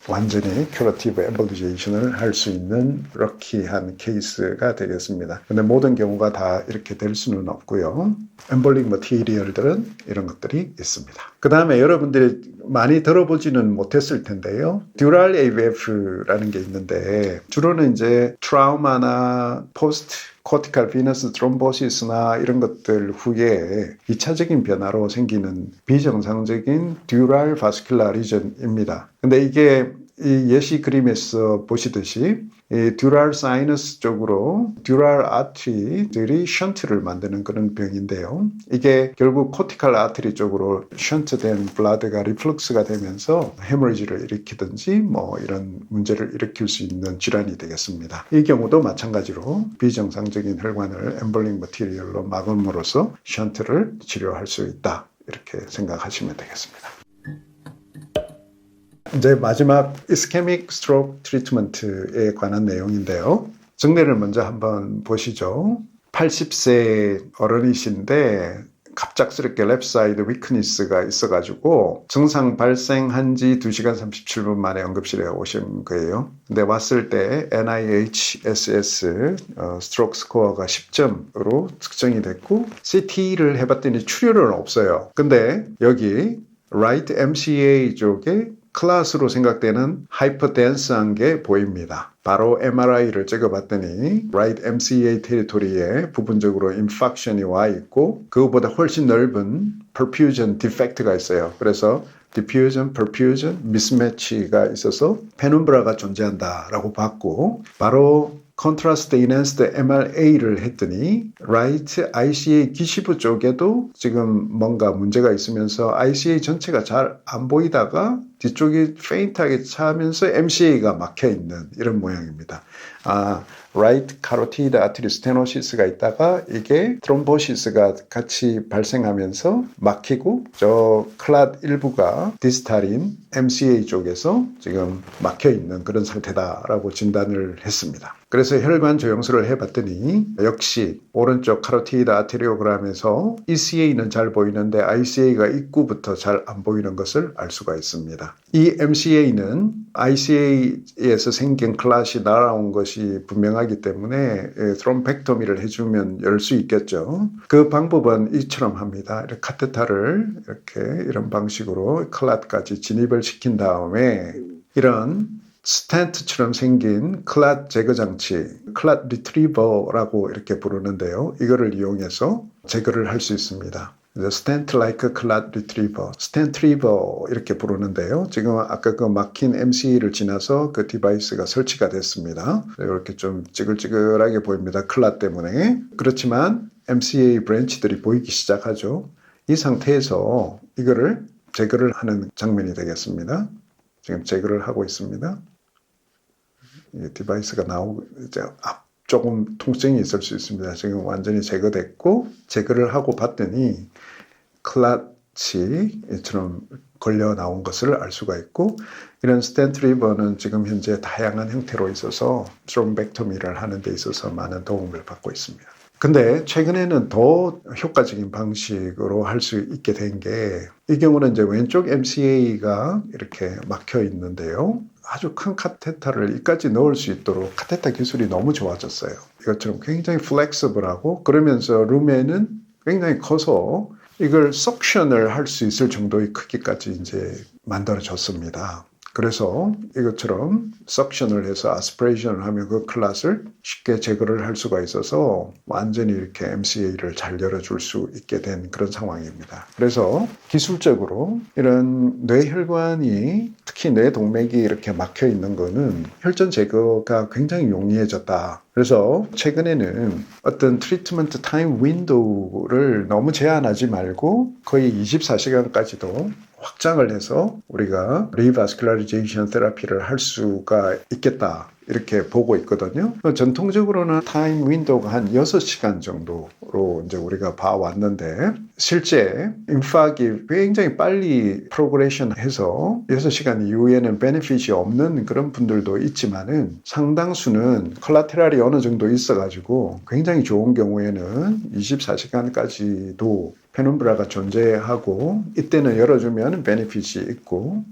완전히 큐러티브 엠볼리제이션을 할 수 있는 럭키한 케이스가 되겠습니다. 근데 모든 경우가 다 이렇게 될 수는 없고요. 엠볼릭 머티리얼들은 이런 것들이 있습니다. 그 다음에 여러분들이 많이 들어보지는 못했을 텐데요. 듀랄 AVF라는 게 있는데 주로는 이제 트라우마나 포스트 코티칼 비너스 트롬보시스나 이런 것들 후에 2차적인 변화로 생기는 비정상적인 듀랄 바스큘라 리전입니다. 근데 이게 이 예시 그림에서 보시듯이 이 듀랄 사이너스 쪽으로 듀랄 아트리들이 션트를 만드는 그런 병인데요. 이게 결국 코티칼 아트리 쪽으로 션트된 블라드가 리플럭스가 되면서 헤머리지를 일으키든지 뭐 이런 문제를 일으킬 수 있는 질환이 되겠습니다. 이 경우도 마찬가지로 비정상적인 혈관을 엠볼링 머티리얼로 막음으로써 션트를 치료할 수 있다. 이렇게 생각하시면 되겠습니다. 이제 마지막 이스케믹 스트로크 트리트먼트에 관한 내용인데요. 정례를 먼저 한번 보시죠. 80세 어른이신데 갑작스럽게 랩사이드 위크니스가 있어가지고 증상 발생한 지 2시간 37분 만에 응급실에 오신 거예요. 근데 왔을 때 NIHSS 스트로크 스코어가 10점으로 측정이 됐고 CT를 해봤더니 출혈은 없어요. 근데 여기 right MCA 쪽에 클라스로 생각되는 하이퍼덴스한 게 보입니다. 바로 MRI를 찍어봤더니 right MCA 테리토리에 부분적으로 인팍션이 와 있고 그거보다 훨씬 넓은 perfusion defect가 있어요. 그래서 diffusion, perfusion, mismatch가 있어서 페눔브라가 존재한다라고 봤고 바로 컨트라스트 인핸스드 MRA를 했더니 right ICA 기시부 쪽에도 지금 뭔가 문제가 있으면서 ICA 전체가 잘 안 보이다가 뒤쪽이 페인트하게 차면서 MCA가 막혀 있는 이런 모양입니다. right carotid artery stenosis 있다가 이게 트롬보시스가 같이 발생하면서 막히고 저 클랏 일부가 디스탈인 MCA 쪽에서 지금 막혀 있는 그런 상태다라고 진단을 했습니다. 그래서 혈관 조영술을 해봤더니 역시 오른쪽 카로티드 아테리오그램에서 ECA는 잘 보이는데 ICA가 입구부터 잘 안 보이는 것을 알 수가 있습니다. 이 MCA는 ICA에서 생긴 클랏이 날아온 것이 분명하기 때문에 트롬펙토미를 해주면 열 수 있겠죠. 그 방법은 이처럼 합니다. 이렇게 카테터를 이렇게 이런 방식으로 클랏까지 진입을 시킨 다음에 이런 스텐트처럼 생긴 클랏 제거 장치, 클랏 리트리버라고 이렇게 부르는데요. 이거를 이용해서 제거를 할 수 있습니다. 스텐트 라이크 클랏 리트리버, 스텐트리버 이렇게 부르는데요. 지금 아까 그 막힌 MC를 지나서 그 디바이스가 설치가 됐습니다. 이렇게 좀 찌글찌글하게 보입니다. 클랏 때문에. 그렇지만 MCA 브랜치들이 보이기 시작하죠. 이 상태에서 이거를 제거를 하는 장면이 되겠습니다. 지금 제거를 하고 있습니다. 디바이스가 나오고 이제 조금 통증이 있을 수 있습니다. 지금 완전히 제거됐고 제거를 하고 봤더니 클랏이 이처럼 걸려 나온 것을 알 수가 있고 이런 스텐트리버는 지금 현재 다양한 형태로 있어서 트롬벡토미를 하는 데 있어서 많은 도움을 받고 있습니다. 근데 최근에는 더 효과적인 방식으로 할 수 있게 된 게 이 경우는 이제 왼쪽 MCA가 이렇게 막혀 있는데요. 아주 큰 카테터를 이까지 넣을 수 있도록 카테터 기술이 너무 좋아졌어요. 이것처럼 굉장히 플렉서블하고 그러면서 룸에는 굉장히 커서 이걸 석션을 할 수 있을 정도의 크기까지 이제 만들어졌습니다. 그래서 이것처럼 석션을 해서 아스피레이션을 하면 그 클랏을 쉽게 제거를 할 수가 있어서 완전히 이렇게 MCA를 잘 열어줄 수 있게 된 그런 상황입니다. 그래서 기술적으로 이런 뇌혈관이 특히 뇌동맥이 이렇게 막혀 있는 거는 혈전 제거가 굉장히 용이해졌다. 그래서 최근에는 어떤 트리트먼트 타임 윈도우를 너무 제한하지 말고 거의 24시간까지도 확장을 해서 우리가 리바스큘라리제이션 테라피를 할 수가 있겠다. 이렇게 보고 있거든요. 전통적으로는 타임 윈도우가 한 6시간 정도로 이제 우리가 봐왔는데 실제 인파기 굉장히 빨리 프로그레션 해서 6시간 이후에는 베네핏이 없는 그런 분들도 있지만은 상당수는 콜라테랄이 어느 정도 있어가지고 굉장히 좋은 경우에는 24시간까지도 페numbra가 존재하고 이때는 열어주면 베네핏이 있고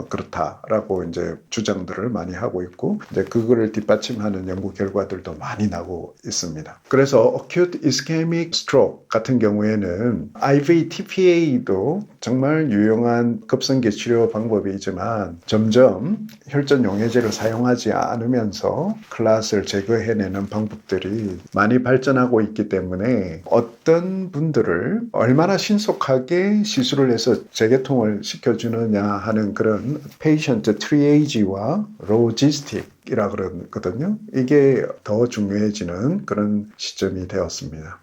그렇다라고 이제 주장들을 많이 하고 있고 이제 그거를 뒷받침하는 연구 결과들도 많이 나고 있습니다. 그래서 acute ischemic stroke 같은 경우에는 IVTPA도 정말 유용한 급성기 치료 방법이지만 점점 혈전 용해제를 사용하지 않으면서 클랏을 제거해내는 방법들이 많이 발전하고 있기 때문에 어떤 분들을 얼마나 신속하게 시술을 해서 재개통을 시켜주느냐 하는 그런 페이션트 트리에이지와 로지스틱이라 그러거든요. 이게 더 중요해지는 그런 시점이 되었습니다.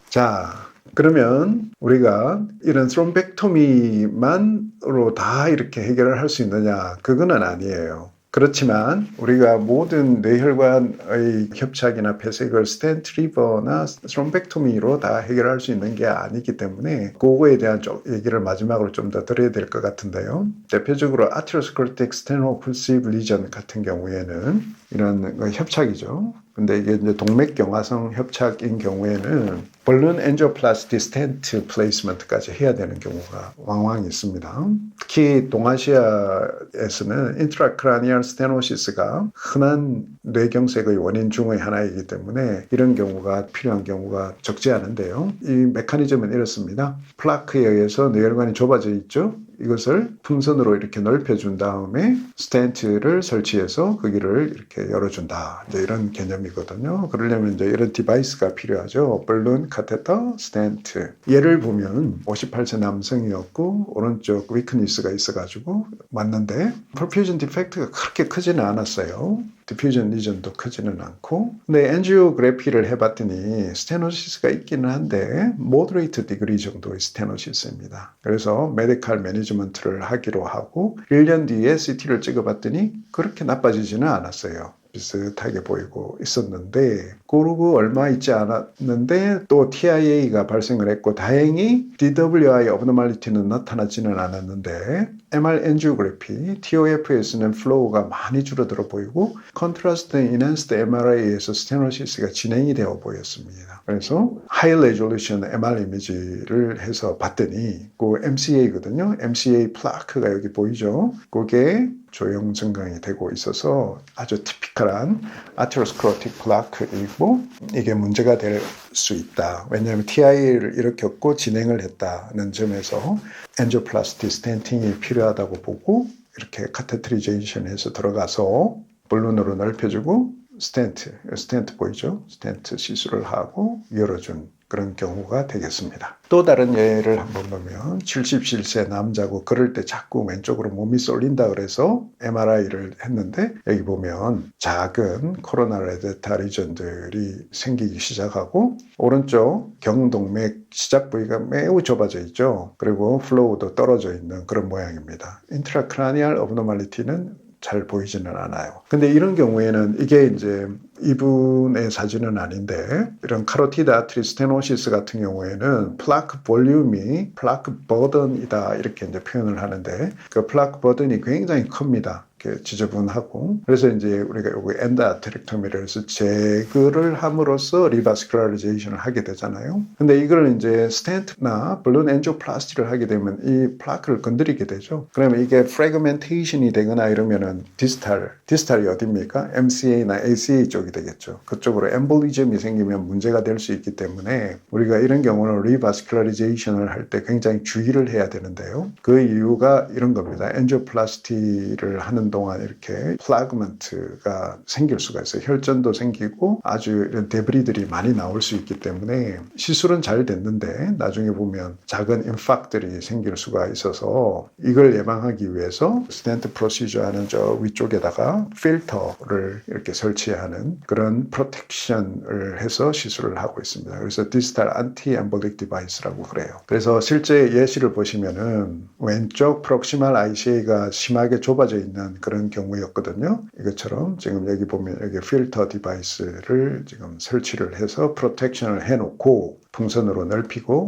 자, 그러면 우리가 이런 스롬벡토미만으로 다 이렇게 해결을 할 수 있느냐? 그거는 아니에요. 그렇지만 우리가 모든 뇌혈관의 협착이나 폐쇄കൾ 스텐트 리버나 스롬벡토미로 다 해결할 수 있는 게 아니기 때문에 그거에 대한 얘기를 마지막으로 좀 더 드려야 될 것 같은데요. 대표적으로 아테로스클로틱 스테노오클루시브 리전 같은 경우에는 이런 협착이죠. 근데 이게 이제 동맥경화성 협착인 경우에는 볼룬 엔지오플라스티 스텐트 플레이스먼트까지 해야 되는 경우가 왕왕 있습니다. 특히 동아시아에서는 인트라크라니얼 스테노시스가 흔한 뇌경색의 원인 중의 하나이기 때문에 이런 경우가 필요한 경우가 적지 않은데요. 이 메커니즘은 이렇습니다. 플라크에 의해서 뇌혈관이 좁아져 있죠. 이것을 풍선으로 이렇게 넓혀준 다음에 스텐트를 설치해서 거기를 이렇게 열어준다. 이제 이런 개념이거든요. 그러려면 이제 이런 디바이스가 필요하죠. 볼룬, 카테터, 스텐트. 얘를 보면 58세 남성이었고 오른쪽 위크니스가 있어가지고 왔는데 퍼퓨전 디펙트가 그렇게 크지는 않았어요. 디퓨전 리전도 크지는 않고 근데 엔지오그래피를 해봤더니 스테노시스가 있기는 한데 모더레이트 디그리 정도의 스테노시스입니다. 그래서 메디컬 매니지먼트를 하기로 하고 1년 뒤에 CT를 찍어봤더니 그렇게 나빠지지는 않았어요. 비슷하게 보이고 있었는데 그러고 얼마 있지 않았는데 또 TIA가 발생을 했고 다행히 DWI 어브노말리티는 나타나지는 않았는데 MR 엔지오그래피, TOF에서는 플로우가 많이 줄어들어 보이고 컨트라스트 인핸스드 MRI에서 스테노시스가 진행이 되어 보였습니다. 그래서 하이 레졸루션 MR 이미지를 해서 봤더니 그 MCA거든요. MCA 플라크가 여기 보이죠. 그게 조형 증강이 되고 있어서 아주 티피컬한 아테로스클로틱 플라크이고 이게 문제가 될 수 있다. 왜냐하면 TIA를 일으켰고 진행을 했다는 점에서 엔지오플라스티 스텐팅이 필요하다고 보고 이렇게 카테트리제이션해서 들어가서 볼룬으로 넓혀주고 스텐트 보이죠? 스텐트 시술을 하고 열어준 그런 경우가 되겠습니다. 또 다른 예를 한번 보면 77세 남자고 그럴 때 자꾸 왼쪽으로 몸이 쏠린다 그래서 MRI를 했는데 여기 보면 작은 코로나 레데타 리전들이 생기기 시작하고 오른쪽 경동맥 시작 부위가 매우 좁아져 있죠. 그리고 플로우도 떨어져 있는 그런 모양입니다. 인트라크라니얼 어브노말리티는 잘 보이지는 않아요. 근데 이런 경우에는 이게 이제 이분의 사진은 아닌데 이런 카로티드 아트리 스테노시스 같은 경우에는 플라크 볼륨이 플라크 버든이다 이렇게 이제 표현을 하는데 그 플라크 버든이 굉장히 큽니다. 이렇게 지저분하고 그래서 이제 우리가 요거 엔다테렉토미를 해서 제거를 함으로써 리바스큘라리제이션을 하게 되잖아요. 근데 이걸 이제 스텐트나 블론 엔지오플라스티를 하게 되면 이 플라크를 건드리게 되죠. 그러면 이게 프래그멘테이션이 되거나 이러면은 디스탈이 어디입니까? MCA나 ACA 쪽이 되겠죠. 그쪽으로 엠볼리즘이 생기면 문제가 될 수 있기 때문에 우리가 이런 경우는 리바스큘라리제이션을 할 때 굉장히 주의를 해야 되는데요. 그 이유가 이런 겁니다. 엔지오플라스티를 하는 동안 이렇게 플라그먼트가 생길 수가 있어요. 혈전도 생기고 아주 이런 데브리들이 많이 나올 수 있기 때문에 시술은 잘 됐는데 나중에 보면 작은 인팍들이 생길 수가 있어서 이걸 예방하기 위해서 스텐트 프로시저 하는 저 위쪽에다가 필터를 이렇게 설치하는 그런 프로텍션을 해서 시술을 하고 있습니다. 그래서 디지털 안티 엠볼릭 디바이스라고 그래요. 그래서 실제 예시를 보시면은 왼쪽 프록시말 ICA가 심하게 좁아져 있는 그런 경우였거든요. 이것처럼 지금 여기 보면 여기 필터 디바이스를 지금 설치를 해서 프로텍션을 해놓고 풍선으로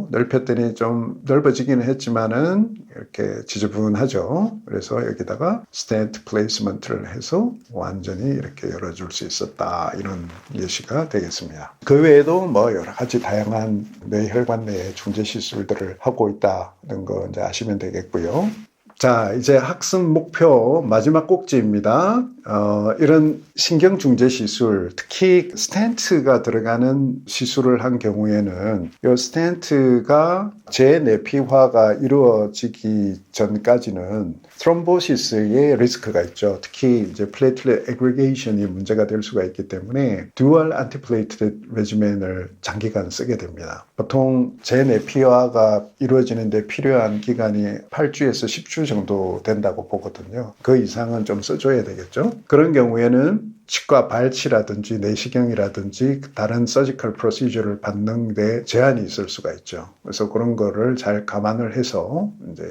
넓혔더니 좀 넓어지기는 했지만은 이렇게 지저분하죠. 그래서 여기다가 스텐트 플레이스먼트를 해서 완전히 이렇게 열어줄 수 있었다. 이런 예시가 되겠습니다. 그 외에도 뭐 여러 가지 다양한 뇌혈관 내의 중재 시술들을 하고 있다는 거 이제 아시면 되겠고요. 자, 이제 학습 목표 마지막 꼭지입니다. 이런 신경중재 시술, 특히 스텐트가 들어가는 시술을 한 경우에는 이 스텐트가 재내피화가 이루어지기 전까지는 트롬보시스의 리스크가 있죠. 특히 이제 플레이틀렛 애그리게이션이 문제가 될 수가 있기 때문에 듀얼 안티플레이틀렛 레지멘을 장기간 쓰게 됩니다. 보통 재내피화가 이루어지는데 필요한 기간이 8주에서 10주 정도 된다고 보거든요. 그 이상은 좀 써줘야 되겠죠. 그런 경우에는 치과 발치라든지 내시경이라든지 다른 서지컬 프로시저를 받는 데 제한이 있을 수가 있죠. 그래서 그런 거를 잘 감안을 해서 이제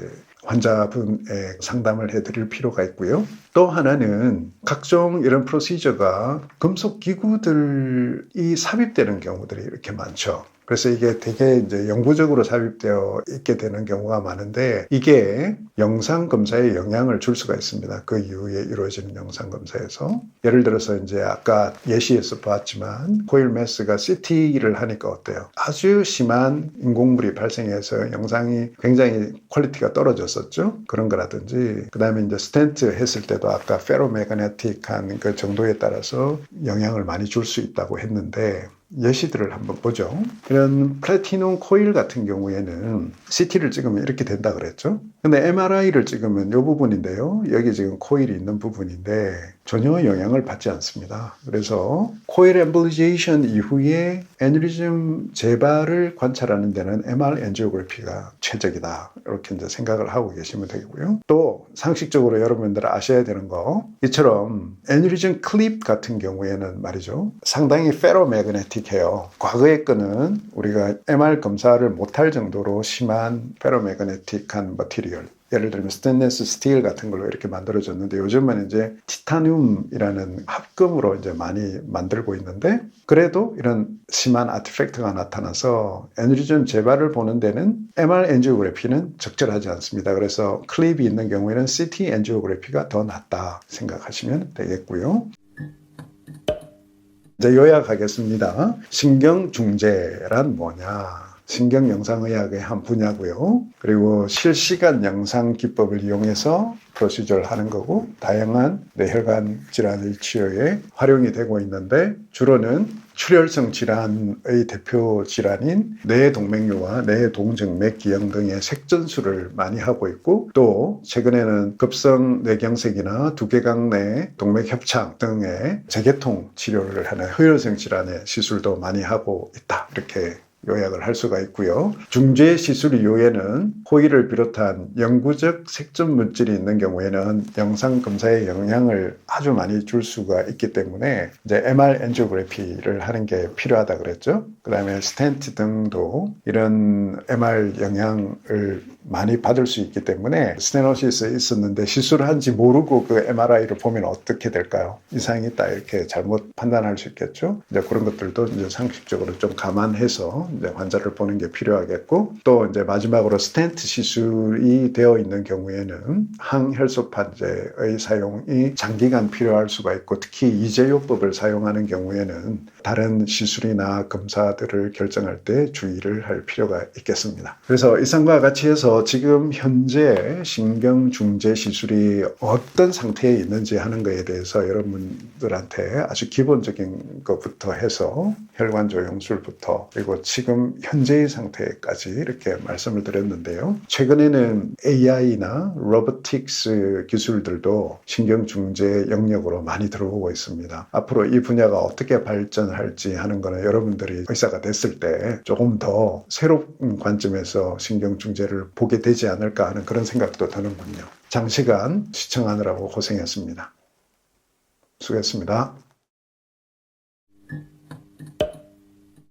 환자분의 상담을 해드릴 필요가 있고요. 또 하나는 각종 이런 프로시저가 금속 기구들이 삽입되는 경우들이 이렇게 많죠. 그래서 이게 되게 이제 영구적으로 삽입되어 있게 되는 경우가 많은데 이게 영상 검사에 영향을 줄 수가 있습니다. 그 이후에 이루어지는 영상 검사에서 예를 들어서 이제 아까 예시에서 봤지만 코일 매스가 CT를 하니까 어때요? 아주 심한 인공물이 발생해서 영상이 굉장히 퀄리티가 떨어졌었죠. 그런 거라든지 그다음에 이제 스텐트 했을 때도 아까 페로매그네틱한 그 정도에 따라서 영향을 많이 줄 수 있다고 했는데 예시들을 한번 보죠. 이런 플래티넘 코일 같은 경우에는 CT를 찍으면 이렇게 된다 그랬죠. 근데 MRI를 찍으면 이 부분인데요. 여기 지금 코일이 있는 부분인데 전혀 영향을 받지 않습니다. 그래서 코일 엠볼리제이션 이후에 애뉴리즘 재발을 관찰하는 데는 MR 엔지오그래피가 최적이다. 이렇게 이제 생각을 하고 계시면 되고요. 또 상식적으로 여러분들 아셔야 되는 거 이처럼 애뉴리즘 클립 같은 경우에는 말이죠. 상당히 페로매그네틱해요. 과거의 거는 우리가 MR 검사를 못할 정도로 심한 페로매그네틱한 머티리얼 예를 들면 스테인리스 스틸 같은 걸로 이렇게 만들어졌는데 요즘은 이제 티타늄이라는 합금으로 이제 많이 만들고 있는데 그래도 이런 심한 아티팩트가 나타나서 애뉴리즘 재발을 보는 데는 MR 엔지오그래피는 적절하지 않습니다. 그래서 클립이 있는 경우에는 CT 엔지오그래피가 더 낫다 생각하시면 되겠고요. 이제 요약하겠습니다. 신경중재란 뭐냐? 신경영상의학의 한 분야고요. 그리고 실시간 영상 기법을 이용해서 프로시저를 하는 거고 다양한 뇌혈관 질환의 치료에 활용이 되고 있는데 주로는 출혈성 질환의 대표 질환인 뇌동맥류와 뇌동정맥 기형 등의 색전술을 많이 하고 있고 또 최근에는 급성 뇌경색이나 두개강 내 동맥 협착 등의 재계통 치료를 하는 허혈성 질환의 시술도 많이 하고 있다. 이렇게 요약을 할 수가 있고요. 중재 시술 이후에는 코일을 비롯한 영구적 색전 물질이 있는 경우에는 영상 검사에 영향을 아주 많이 줄 수가 있기 때문에 이제 MR 엔지오그래피를 하는 게 필요하다 그랬죠. 그다음에 스텐트 등도 이런 MR 영향을 많이 받을 수 있기 때문에 스테노시스 있었는데 시술한지 모르고 그 MRI를 보면 어떻게 될까요? 이상이 있다 이렇게 잘못 판단할 수 있겠죠. 이제 그런 것들도 이제 상식적으로 좀 감안해서 이제 환자를 보는 게 필요하겠고, 또 이제 마지막으로 스텐트 시술이 되어 있는 경우에는 항혈소판제의 사용이 장기간 필요할 수가 있고, 특히 이제요법을 사용하는 경우에는 다른 시술이나 검사들을 결정할 때 주의를 할 필요가 있겠습니다. 그래서 이상과 같이 해서 지금 현재 신경중재 시술이 어떤 상태에 있는지 하는 것에 대해서 여러분들한테 아주 기본적인 것부터 해서 혈관 조영술부터 그리고 지금 현재의 상태까지 이렇게 말씀을 드렸는데요. 최근에는 AI나 로보틱스 기술들도 신경중재 영역으로 많이 들어오고 있습니다. 앞으로 이 분야가 어떻게 발전할지 하는 거는 여러분들이 의사가 됐을 때 조금 더 새로운 관점에서 신경중재를 보게 되지 않을까 하는 그런 생각도 드는군요. 장시간 시청하느라고 고생했습니다. 수고했습니다.